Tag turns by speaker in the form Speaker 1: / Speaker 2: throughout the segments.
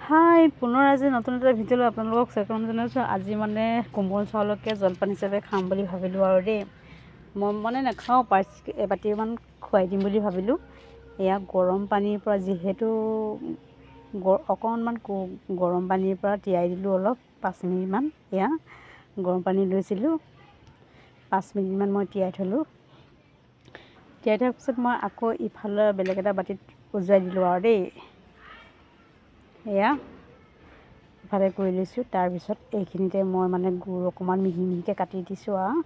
Speaker 1: হাই পুনৰ আজি নতুন এটা ভিডিঅ'লৈ আপোনালোকক স্বাগতম জনাইছোঁ। আজি মানে কোমল চাউলকে জলপান হিচাপে খাম বুলি ভাবিলোঁ আৰু দেই। মই মানে নাখাওঁ, এবাটিমান খুৱাই দিম বুলি ভাবিলোঁ। এয়া গৰম পানীৰ পৰা যিহেতু অকণমান গৰম পানীৰ পৰা তিয়াই দিলোঁ অলপ 5 মিনিটমান। এয়া গৰম পানী লৈছিলোঁ, 5 মিনিটমান মই তিয়াই থ'লোঁ। তিয়াই থোৱাৰ পিছত মই আকৌ ইফালে বেলেগ এটা বাটিত উজুৱাই দিলোঁ আৰু দেই। এয়া ইফালে কৰি লৈছোঁ। তাৰপিছত এইখিনিতে মই মানে গুড় অকণমান মিহি মিহিকৈ কাটি দিছোঁ আৰু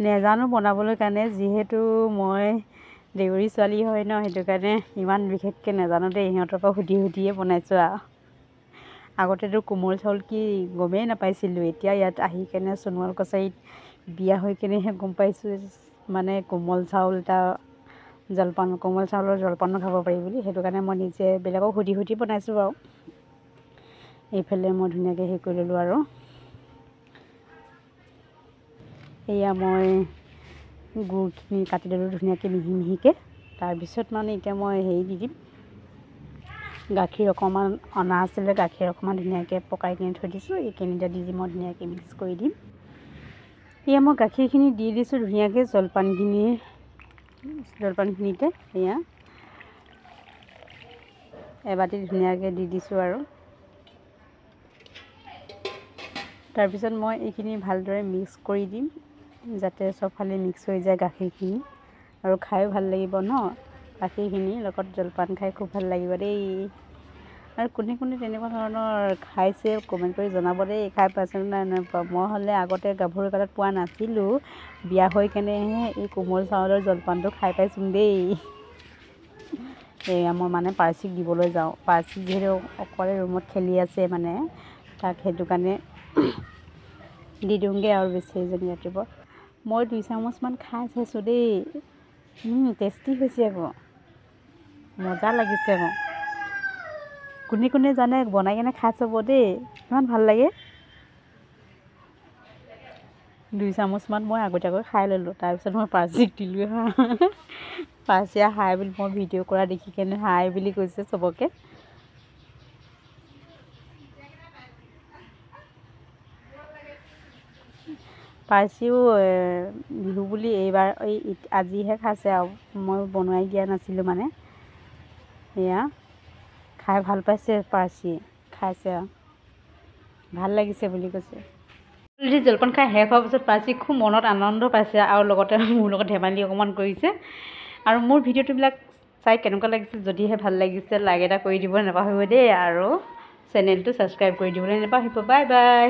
Speaker 1: নেজানো বনাবলৈ কাৰণে, যিহেতু মই দেউৰী ছোৱালী হয় ন, সেইটো কাৰণে ইমান বিশেষকৈ নেজানো দেই। সিহঁতৰ পৰা সুধিয়ে বনাইছোঁ আৰু আগতেতো কোমল চাউল কি গমেই নাপাইছিলোঁ। এতিয়া ইয়াত আহি কেনে সোণোৱাল কছাৰীত বিয়া হৈ কেনেহে গম পাইছোঁ মানে কোমল চাউল এটা কোমল চাউলৰ জলপানো খাব পাৰি বুলি। সেইটো কাৰণে মই নিজে বেলেগক সুধি বনাইছোঁ আৰু এইফালে মই ধুনীয়াকৈ হেৰি কৰি ল'লোঁ আৰু এয়া মই গুড়খিনি কাটি ল'লোঁ ধুনীয়াকৈ মিহি মিহিকৈ। তাৰপিছত মানে এতিয়া মই হেৰি দি দিম, গাখীৰ অকণমান অনা আছিলে, গাখীৰ অকণমান ধুনীয়াকৈ পকাই কিনি থৈ দিছোঁ। এইখিনিতে দি মই ধুনীয়াকৈ মিক্স কৰি দিম। এয়া মই গাখীৰখিনি দি দিছোঁ ধুনীয়াকৈ জলপানখিনিতে। এয়া এবাটি ধুনীয়াকৈ দি দিছোঁ আৰু তাৰপিছত মই এইখিনি ভালদৰে মিক্স কৰি দিম, যাতে চবফালে মিক্স হৈ যায় গাখীৰখিনি, আৰু খায়ো ভাল লাগিব ন। গাখীৰখিনিৰ লগত জলপান খাই খুব ভাল লাগিব দেই। আৰু কোনে তেনেকুৱা ধৰণৰ খাইছে কমেণ্ট কৰি জনাব দেই। খাই পাইছেনে নাই নাইপোৱা। মই হ'লে আগতে গাভৰু কালত পোৱা নাছিলোঁ, বিয়া হৈ কেনেহে এই কোমল চাউলৰ জলপানটো খাই পাইছোঁ দেই। এয়া মই মানে পাৰ্চিক দিবলৈ যাওঁ। পাৰ্চি যিহেতু অকলে ৰুমত খেলি আছে মানে, তাক সেইটো কাৰণে দি দিওঁগৈ আৰু বেছিজনী ৰাতিপুৱা। মই 2 চামুচমান খাই চাইছোঁ দেই। টেষ্টি হৈছে আকৌ, মজা লাগিছে আকৌ। কোনে জানে বনাই কেনে খাই চাব দেই, ইমান ভাল লাগে। 2 চামুচমান মই আগতীয়াকৈ খাই ল'লোঁ। তাৰপিছত মই পাৰ্চিক দিলোঁ পাৰ্চিয়ে হাই বুলি মই ভিডিঅ' কৰা দেখি কেনে হাই বুলি কৈছে চবকে। পাৰ্চিও বিহু বুলি এইবাৰ আজিহে খাইছে আৰু মই বনাই দিয়া নাছিলোঁ মানে। এয়া খাই ভাল পাইছে, পাৰ্চিয়ে খাইছে আৰু ভাল লাগিছে বুলি কৈছে। জলপান খাই শেষ হোৱাৰ পিছত পাৰ্চি খুব মনত আনন্দ পাইছে আৰু লগতে মোৰ লগত ধেমালি অকণমান কৰিছে। আৰু মোৰ ভিডিঅ'টোবিলাক চাই কেনেকুৱা লাগিছে, যদিহে ভাল লাগিছে লাইক এটা কৰি দিব নাপাহৰিব দেই, আৰু চেনেলটো ছাবস্ক্ৰাইব কৰি দিবলৈ নাপাহৰিব। Bye bye.